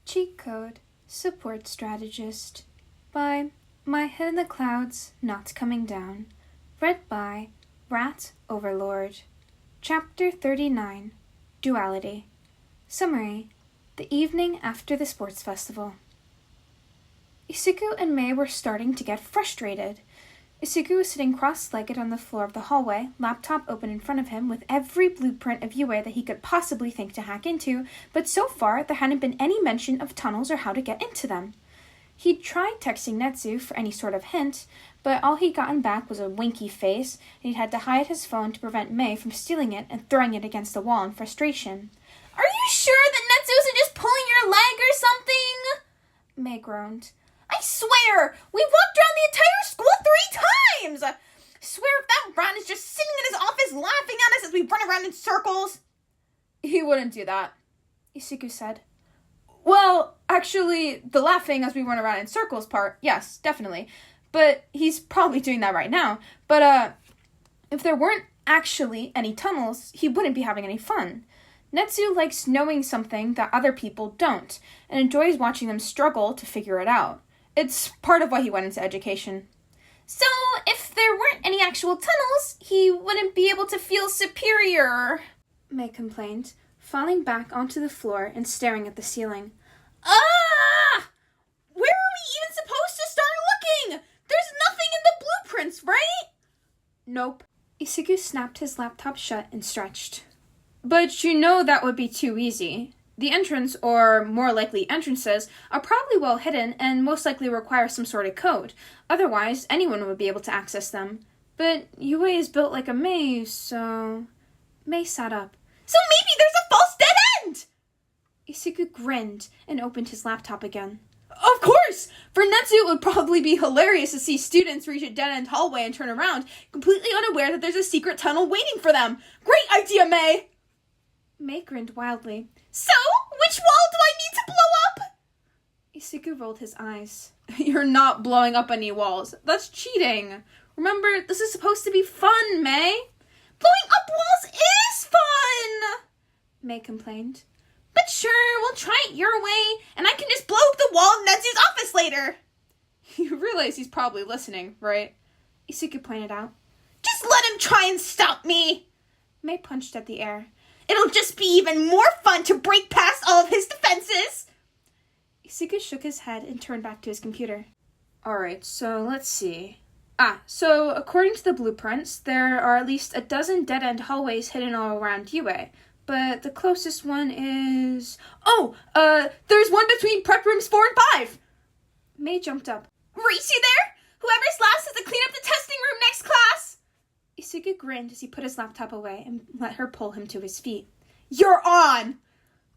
Cheat Code Support Strategist by myheadinthecoudsnotcomingdown. Read by Rat Overlord. Chapter 39 Duality. Summary: the evening after the sports festival. Isuku and Mei were starting to get frustrated. Isuku was sitting cross-legged on the floor of the hallway, laptop open in front of him, with every blueprint of UA that he could possibly think to hack into, but so far there hadn't been any mention of tunnels or how to get into them. He'd tried texting Netsu for any sort of hint, but all he'd gotten back was a winky face, and he'd had to hide his phone to prevent Mei from stealing it and throwing it against the wall in frustration. "Are you sure that Netsu isn't just pulling your leg or something?" Mei groaned. "I swear, we walked around the entire school 3 times! I swear if that rat is just sitting in his office laughing at us as we run around in circles." "He wouldn't do that," Isuku said. "Well, actually, the laughing as we run around in circles part, yes, definitely. But he's probably doing that right now. But, if there weren't actually any tunnels, he wouldn't be having any fun. Netsu likes knowing something that other people don't, and enjoys watching them struggle to figure it out. It's part of why he went into education." "So, if there weren't any actual tunnels, he wouldn't be able to feel superior," Mei complained, falling back onto the floor and staring at the ceiling. Ah! Where are we even supposed to start looking? There's nothing in the blueprints, right? Nope. Isuku snapped his laptop shut and stretched. "But you know that would be too easy. The entrance, or more likely entrances, are probably well hidden and most likely require some sort of code. Otherwise, anyone would be able to access them. But UA is built like a maze, so..." Mei sat up. "So maybe there's a false dead end!" Isuku grinned and opened his laptop again. "Of course! For Netsu, it would probably be hilarious to see students reach a dead-end hallway and turn around, completely unaware that there's a secret tunnel waiting for them. Great idea, Mei!" Mei grinned wildly. "So, which wall do I need to blow up?" Isuku rolled his eyes. "You're not blowing up any walls. That's cheating. Remember, this is supposed to be fun, Mei." "Blowing up walls is fun!" Mei complained. "But sure, we'll try it your way, and I can just blow up the wall in Netsu's office later." "You realize he's probably listening, right?" Isuku pointed out. "Just let him try and stop me!" Mei punched at the air. "It'll just be even more fun to break past all of his defenses!" Isuku shook his head and turned back to his computer. "Alright, so let's see. So according to the blueprints, there are at least a dozen dead-end hallways hidden all around UA. But the closest one is... there's one between prep rooms 4 and 5! Mei jumped up. "Race you there? Whoever's last has to clean up the testing room next class!" Isuku grinned as he put his laptop away and let her pull him to his feet. "You're on!"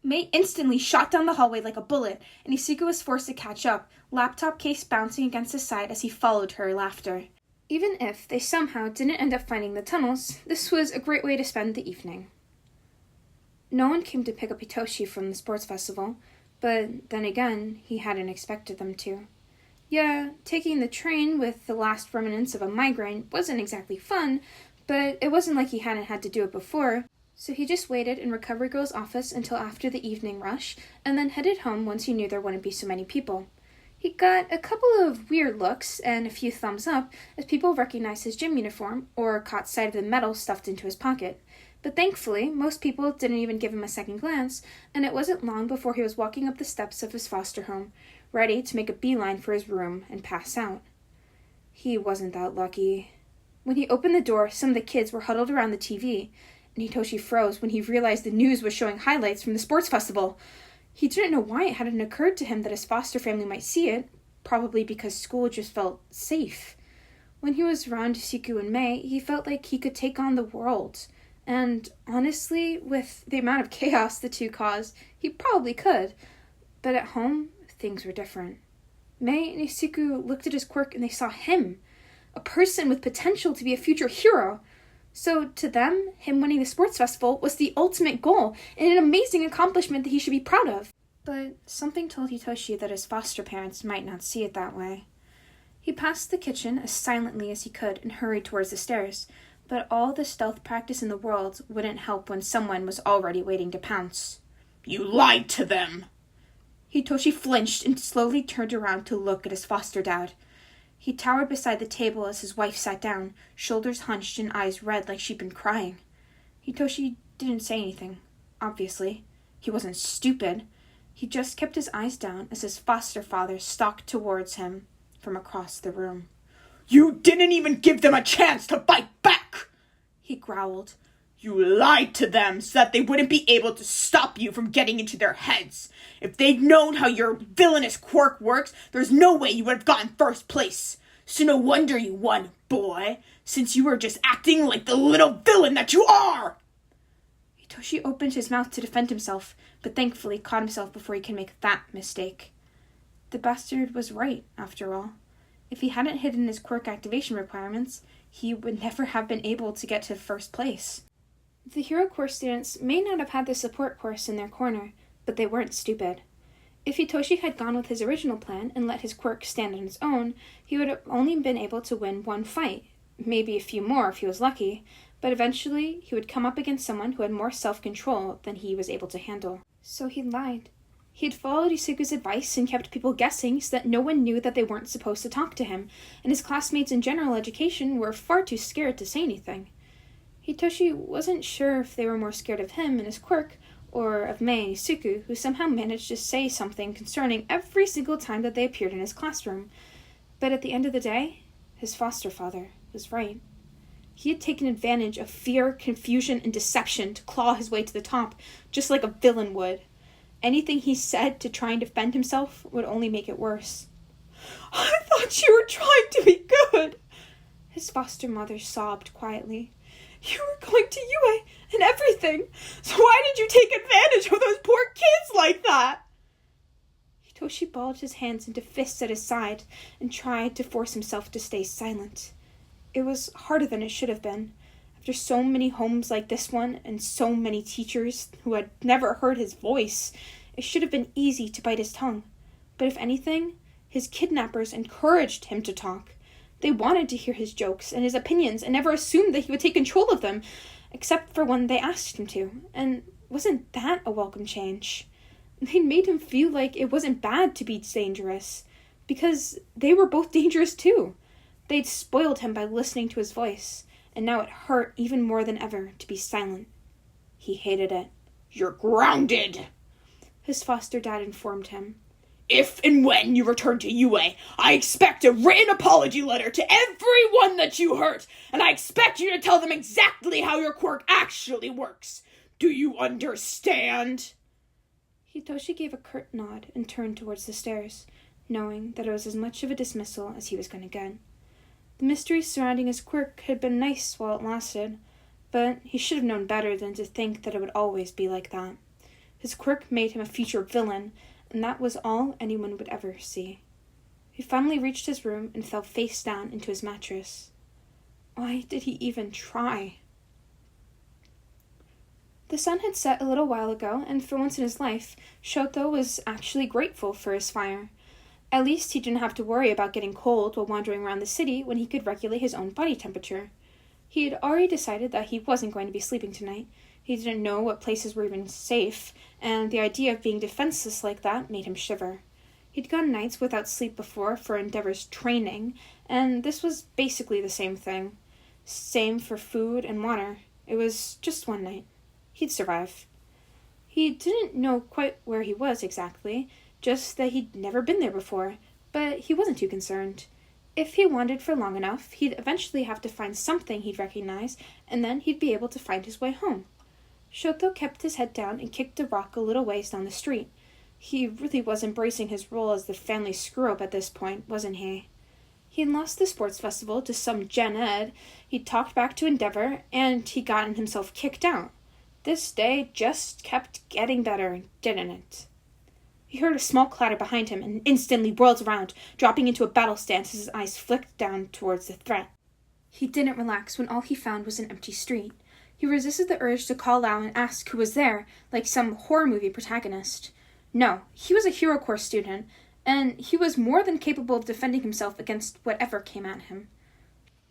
Mei instantly shot down the hallway like a bullet, and Isuku was forced to catch up, laptop case bouncing against his side as he followed her laughter. Even if they somehow didn't end up finding the tunnels, this was a great way to spend the evening. No one came to pick up Hitoshi from the sports festival, but then again, he hadn't expected them to. Yeah, taking the train with the last remnants of a migraine wasn't exactly fun, but it wasn't like he hadn't had to do it before, so he just waited in Recovery Girl's office until after the evening rush, and then headed home once he knew there wouldn't be so many people. He got a couple of weird looks and a few thumbs up as people recognized his gym uniform or caught sight of the medal stuffed into his pocket. But thankfully, most people didn't even give him a second glance, and it wasn't long before he was walking up the steps of his foster home, ready to make a beeline for his room and pass out. He wasn't that lucky. When he opened the door, some of the kids were huddled around the TV, and Hitoshi froze when he realized the news was showing highlights from the sports festival. He didn't know why it hadn't occurred to him that his foster family might see it, probably because school just felt safe. When he was around Isuku and Mei, he felt like he could take on the world. And honestly, with the amount of chaos the two caused, he probably could. But at home, things were different. Mei and Isuku looked at his quirk and they saw him, a person with potential to be a future hero. So to them, him winning the sports festival was the ultimate goal and an amazing accomplishment that he should be proud of. But something told Hitoshi that his foster parents might not see it that way. He passed the kitchen as silently as he could and hurried towards the stairs. But all the stealth practice in the world wouldn't help when someone was already waiting to pounce. "You lied to them!" Hitoshi flinched and slowly turned around to look at his foster dad. He towered beside the table as his wife sat down, shoulders hunched and eyes red like she'd been crying. Hitoshi didn't say anything, obviously. He wasn't stupid. He just kept his eyes down as his foster father stalked towards him from across the room. "You didn't even give them a chance to fight back!" he growled. "You lied to them so that they wouldn't be able to stop you from getting into their heads. If they'd known how your villainous quirk works, there's no way you would have gotten first place. So no wonder you won, boy, since you were just acting like the little villain that you are!" Hitoshi opened his mouth to defend himself, but thankfully caught himself before he could make that mistake. The bastard was right, after all. If he hadn't hidden his quirk activation requirements, he would never have been able to get to first place. The Hero Course students may not have had the support course in their corner, but they weren't stupid. If Hitoshi had gone with his original plan and let his quirk stand on its own, he would have only been able to win one fight, maybe a few more if he was lucky, but eventually he would come up against someone who had more self-control than he was able to handle. So he lied. He had followed Isuku's advice and kept people guessing so that no one knew that they weren't supposed to talk to him, and his classmates in general education were far too scared to say anything. Hitoshi wasn't sure if they were more scared of him and his quirk, or of Mei and Isuku, who somehow managed to say something concerning every single time that they appeared in his classroom. But at the end of the day, his foster father was right. He had taken advantage of fear, confusion, and deception to claw his way to the top, just like a villain would. Anything he said to try and defend himself would only make it worse. "I thought you were trying to be good," his foster mother sobbed quietly. "You were going to UA and everything, so why did you take advantage of those poor kids like that?" Hitoshi balled his hands into fists at his side and tried to force himself to stay silent. It was harder than it should have been. After so many homes like this one and so many teachers who had never heard his voice, it should have been easy to bite his tongue. But if anything, his kidnappers encouraged him to talk. They wanted to hear his jokes and his opinions and never assumed that he would take control of them, except for when they asked him to. And wasn't that a welcome change? They made him feel like it wasn't bad to be dangerous, because they were both dangerous too. They'd spoiled him by listening to his voice, and now it hurt even more than ever to be silent. He hated it. "You're grounded," his foster dad informed him. "If and when you return to UA, I expect a written apology letter to everyone that you hurt, and I expect you to tell them exactly how your quirk actually works. Do you understand?" Hitoshi gave a curt nod and turned towards the stairs, knowing that it was as much of a dismissal as he was going to get. The mystery surrounding his quirk had been nice while it lasted, but he should have known better than to think that it would always be like that. His quirk made him a future villain, and that was all anyone would ever see. He finally reached his room and fell face down into his mattress. Why did he even try? The sun had set a little while ago, and for once in his life, Shoto was actually grateful for his fire. At least he didn't have to worry about getting cold while wandering around the city when he could regulate his own body temperature. He had already decided that he wasn't going to be sleeping tonight. He didn't know what places were even safe, and the idea of being defenseless like that made him shiver. He'd gone nights without sleep before for Endeavor's training, and this was basically the same thing. Same for food and water. It was just one night. He'd survive. He didn't know quite where he was exactly, just that he'd never been there before, but he wasn't too concerned. If he wandered for long enough, he'd eventually have to find something he'd recognize, and then he'd be able to find his way home. Shoto kept his head down and kicked a rock a little ways down the street. He really was embracing his role as the family screw-up at this point, wasn't he? He'd lost the sports festival to some Gen Ed, he'd talked back to Endeavor, and he'd gotten himself kicked out. This day just kept getting better, didn't it? He heard a small clatter behind him and instantly whirled around, dropping into a battle stance as his eyes flicked down towards the threat. He didn't relax when all he found was an empty street. He resisted the urge to call out and ask who was there, like some horror movie protagonist. No, he was a Hero Course student, and he was more than capable of defending himself against whatever came at him.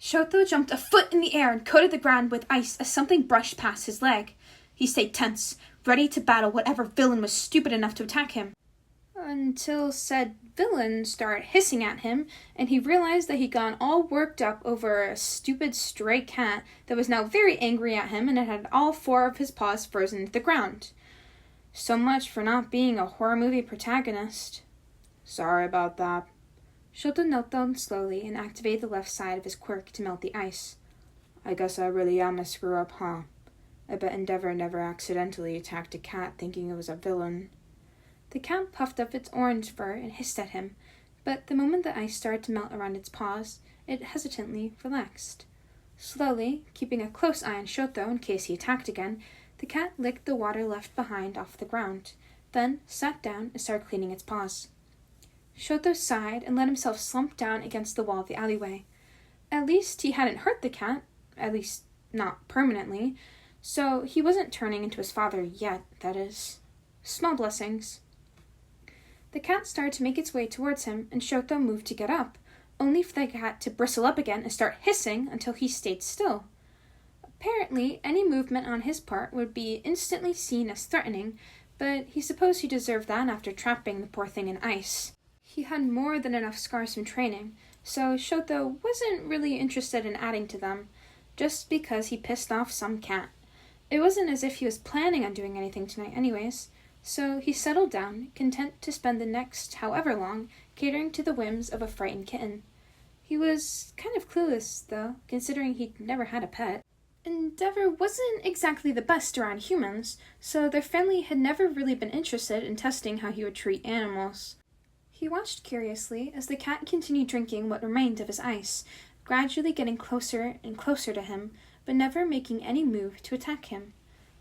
Shoto jumped a foot in the air and coated the ground with ice as something brushed past his leg. He stayed tense, ready to battle whatever villain was stupid enough to attack him. until said villain started hissing at him, and he realized that he'd gone all worked up over a stupid stray cat that was now very angry at him, and it had all 4 of his paws frozen to the ground. So much for not being a horror movie protagonist. Sorry about that. Shoto knelt down slowly and activated the left side of his quirk to melt the ice. I guess I really am a screw-up, huh? I bet Endeavor never accidentally attacked a cat thinking it was a villain. The cat puffed up its orange fur and hissed at him, but the moment the ice started to melt around its paws, it hesitantly relaxed. Slowly, keeping a close eye on Shoto in case he attacked again, the cat licked the water left behind off the ground, then sat down and started cleaning its paws. Shoto sighed and let himself slump down against the wall of the alleyway. At least he hadn't hurt the cat, at least not permanently, so he wasn't turning into his father yet, that is. Small blessings. The cat started to make its way towards him, and Shoto moved to get up, only for the cat to bristle up again and start hissing until he stayed still. Apparently, any movement on his part would be instantly seen as threatening, but he supposed he deserved that after trapping the poor thing in ice. He had more than enough scars from training, so Shoto wasn't really interested in adding to them, just because he pissed off some cat. It wasn't as if he was planning on doing anything tonight anyways, so he settled down, content to spend the next however long catering to the whims of a frightened kitten. He was kind of clueless, though, considering he'd never had a pet. Endeavor wasn't exactly the best around humans, so their family had never really been interested in testing how he would treat animals. He watched curiously as the cat continued drinking what remained of his ice, gradually getting closer and closer to him, but never making any move to attack him.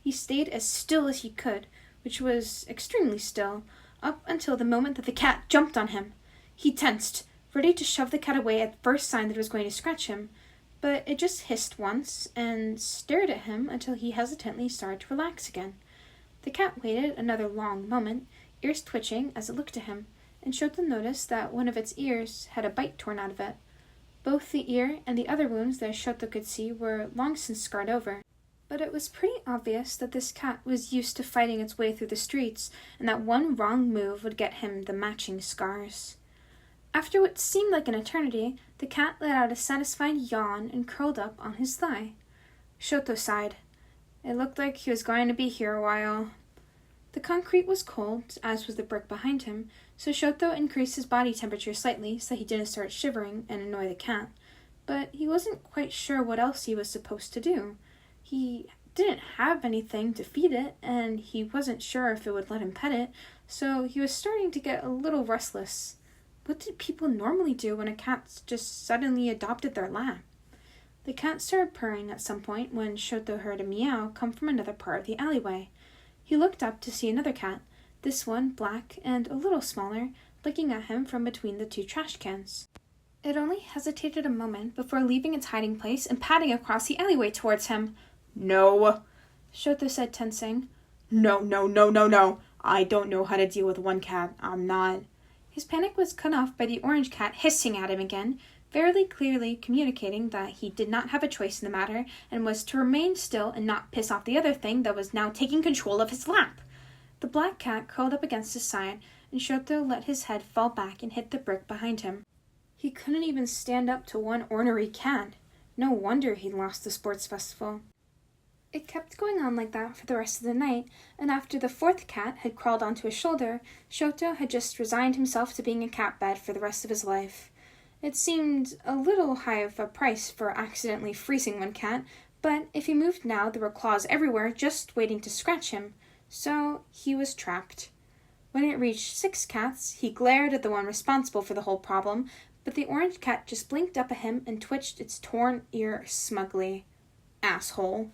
He stayed as still as he could, which was extremely still, up until the moment that the cat jumped on him. He tensed, ready to shove the cat away at the first sign that it was going to scratch him, but it just hissed once and stared at him until he hesitantly started to relax again. The cat waited another long moment, ears twitching as it looked at him, and Shoto noticed that one of its ears had a bite torn out of it. Both the ear and the other wounds that Shoto could see were long since scarred over. But it was pretty obvious that this cat was used to fighting its way through the streets, and that one wrong move would get him the matching scars. After what seemed like an eternity, the cat let out a satisfied yawn and curled up on his thigh. Shoto sighed. It looked like he was going to be here a while. The concrete was cold, as was the brick behind him, so Shoto increased his body temperature slightly so he didn't start shivering and annoy the cat. But he wasn't quite sure what else he was supposed to do. He didn't have anything to feed it, and he wasn't sure if it would let him pet it, so he was starting to get a little restless. What did people normally do when a cat just suddenly adopted their lap? The cat started purring at some point when Shoto heard a meow come from another part of the alleyway. He looked up to see another cat, this one black and a little smaller, looking at him from between the 2 trash cans. It only hesitated a moment before leaving its hiding place and padding across the alleyway towards him. No, Shoto said, tensing. No. I don't know how to deal with one cat. I'm not. His panic was cut off by the orange cat hissing at him again, fairly clearly communicating that he did not have a choice in the matter and was to remain still and not piss off the other thing that was now taking control of his lap. The black cat curled up against his side, and Shoto let his head fall back and hit the brick behind him. He couldn't even stand up to one ornery cat. No wonder he'd lost the sports festival. It kept going on like that for the rest of the night, and after the 4th cat had crawled onto his shoulder, Shoto had just resigned himself to being a cat bed for the rest of his life. It seemed a little high of a price for accidentally freezing one cat, but if he moved now there were claws everywhere just waiting to scratch him, so he was trapped. When it reached 6 cats, he glared at the one responsible for the whole problem, but the orange cat just blinked up at him and twitched its torn ear smugly. Asshole.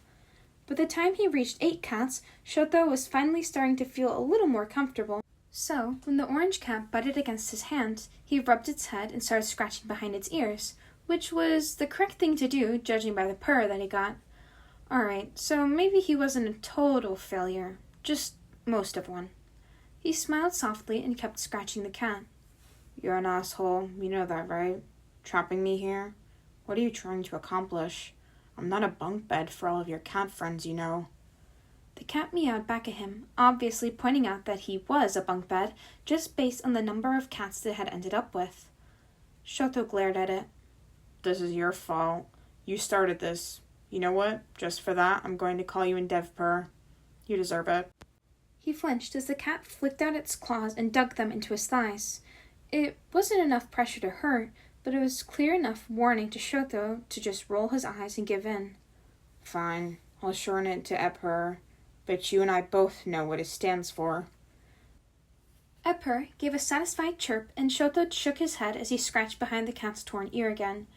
By the time he reached 8 cats, Shoto was finally starting to feel a little more comfortable. So, when the orange cat butted against his hand, he rubbed its head and started scratching behind its ears, which was the correct thing to do, judging by the purr that he got. Alright, so maybe he wasn't a total failure, just most of one. He smiled softly and kept scratching the cat. You're an asshole, you know that, right? Trapping me here? What are you trying to accomplish? I'm not a bunk bed for all of your cat friends, you know. The cat meowed back at him, obviously pointing out that he was a bunk bed, just based on the number of cats it had ended up with. Shoto glared at it. This is your fault. You started this. You know what? Just for that, I'm going to call you in Devpur. You deserve it. He flinched as the cat flicked out its claws and dug them into his thighs. It wasn't enough pressure to hurt, but it was clear enough warning to Shoto to just roll his eyes and give in. Fine, I'll shorten it to Epur, but you and I both know what it stands for. Epur gave a satisfied chirp, and Shoto shook his head as he scratched behind the cat's torn ear again.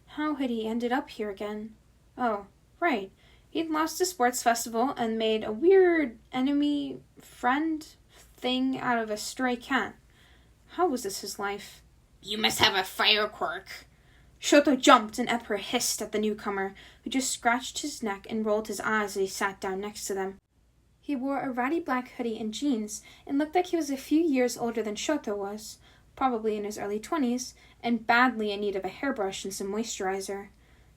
How had he ended up here again? Oh, right. He'd lost a sports festival and made a weird enemy-friend thing out of a stray cat. How was this his life? You must have a fire quirk. Shoto jumped and Epur hissed at the newcomer, who just scratched his neck and rolled his eyes as he sat down next to them. He wore a ratty black hoodie and jeans and looked like he was a few years older than Shoto was, probably in his early 20s, and badly in need of a hairbrush and some moisturizer.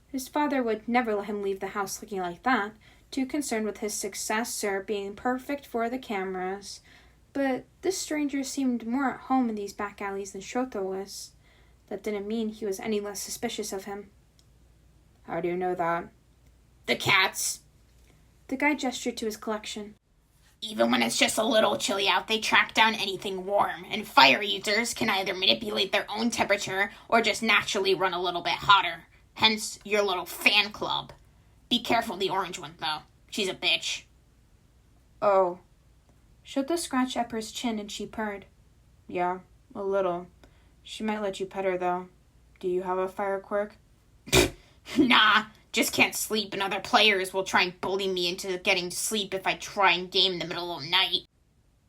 His father would never let him leave the house looking like that, too concerned with his successor being perfect for the cameras. But this stranger seemed more at home in these back alleys than Shoto was. That didn't mean he was any less suspicious of him. How do you know that? The cats. The guy gestured to his collection. Even when it's just a little chilly out, they track down anything warm, and fire users can either manipulate their own temperature or just naturally run a little bit hotter. Hence, your little fan club. Be careful the orange one, though. She's a bitch. Oh. Shoto scratched Epper's chin and she purred. Yeah, a little. She might let you pet her, though. Do you have a fire quirk? Nah, just can't sleep, and other players will try and bully me into getting to sleep if I try and game in the middle of the night.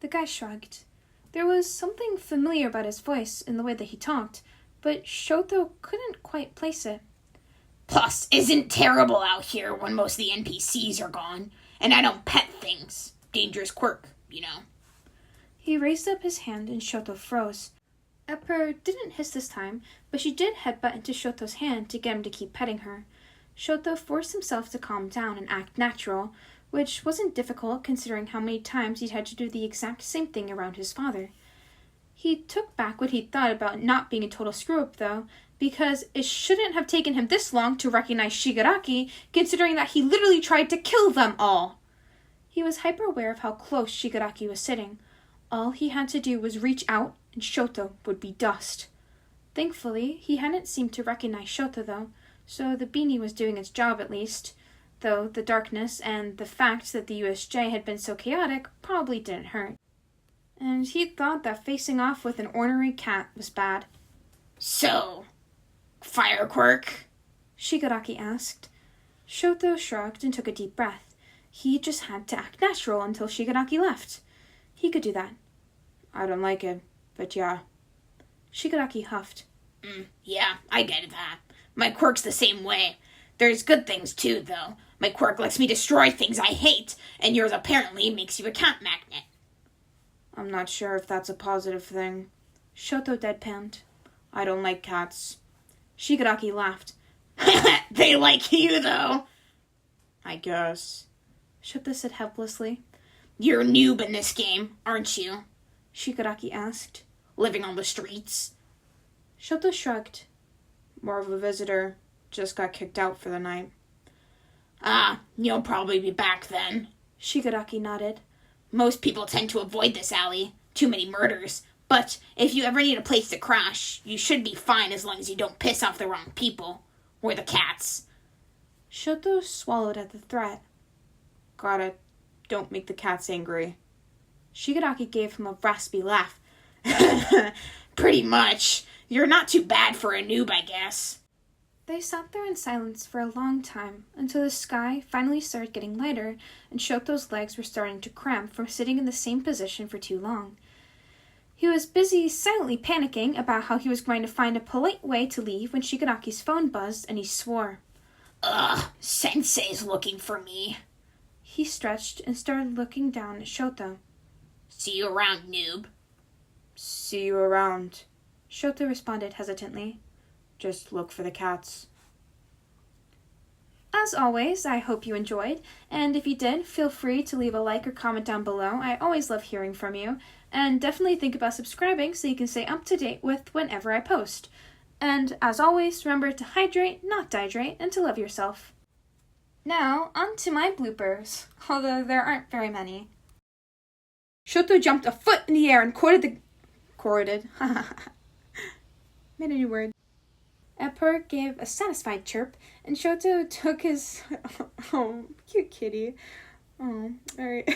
The guy shrugged. There was something familiar about his voice and the way that he talked, but Shoto couldn't quite place it. Plus, isn't terrible out here when most of the NPCs are gone, and I don't pet things. Dangerous quirk, you know. He raised up his hand and Shoto froze. Epper didn't hiss this time, but she did headbutt into Shoto's hand to get him to keep petting her. Shoto forced himself to calm down and act natural, which wasn't difficult considering how many times he'd had to do the exact same thing around his father. He took back what he'd thought about not being a total screw-up, though, because it shouldn't have taken him this long to recognize Shigaraki, considering that he literally tried to kill them all. He was hyper-aware of how close Shigaraki was sitting. All he had to do was reach out, and Shoto would be dust. Thankfully, he hadn't seemed to recognize Shoto, though, so the beanie was doing its job at least, though the darkness and the fact that the USJ had been so chaotic probably didn't hurt. And he thought that facing off with an ornery cat was bad. So, fire quirk? Shigaraki asked. Shoto shrugged and took a deep breath. He just had to act natural until Shigaraki left. He could do that. I don't like it, but yeah. Shigaraki huffed. Yeah, I get that. My quirk's the same way. There's good things too, though. My quirk lets me destroy things I hate, and yours apparently makes you a cat magnet. I'm not sure if that's a positive thing. Shoto deadpanned. I don't like cats. Shigaraki laughed. They like you, though. I guess. Shoto said helplessly. You're a noob in this game, aren't you? Shigaraki asked. Living on the streets? Shoto shrugged. More of a visitor. Just got kicked out for the night. You'll probably be back then. Shigaraki nodded. Most people tend to avoid this alley. Too many murders. But if you ever need a place to crash, you should be fine as long as you don't piss off the wrong people. Or the cats. Shoto swallowed at the threat. Got it. Don't make the cats angry. Shigaraki gave him a raspy laugh. Pretty much. You're not too bad for a noob, I guess. They sat there in silence for a long time, until the sky finally started getting lighter, and Shoto's legs were starting to cramp from sitting in the same position for too long. He was busy silently panicking about how he was going to find a polite way to leave when Shigaraki's phone buzzed and he swore. Sensei's looking for me. He stretched and started looking down at Shoto. See you around, noob. See you around, Shoto responded hesitantly. Just look for the cats. as always, I hope you enjoyed, and if you did, feel free to leave a like or comment down below. I always love hearing from you, and definitely think about subscribing so you can stay up to date with whenever I post. And as always, remember to hydrate, not dehydrate, and to love yourself. Now, on to my bloopers, although there aren't very many. Shoto jumped a foot in the air and quoted. Made a new word. Epper gave a satisfied chirp, and Shoto took his... Oh, cute kitty. Oh, alright.